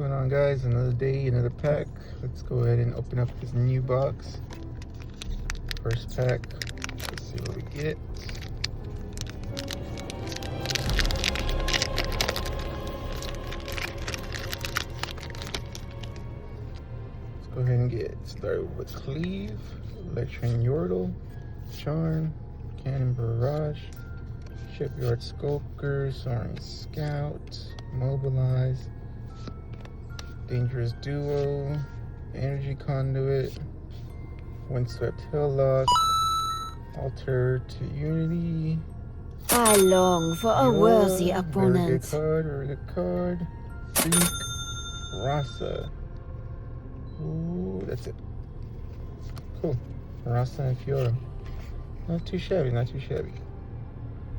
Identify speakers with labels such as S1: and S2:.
S1: going on, guys? Another day, another pack. Let's go ahead and open up this new box. First pack. Let's see what we get. Let's go ahead and get started with Cleave, Electron Yordle, Charm, Cannon Barrage, Shipyard Skulker, Soaring Scout, Mobilize, Dangerous Duo, Energy Conduit, Windswept Hillock, Alter to Unity.
S2: I long for a worthy opponent.
S1: Very good card. Freak, Rasa. Ooh, that's it. Cool. Rasa and Fiora. Not too shabby, not too shabby.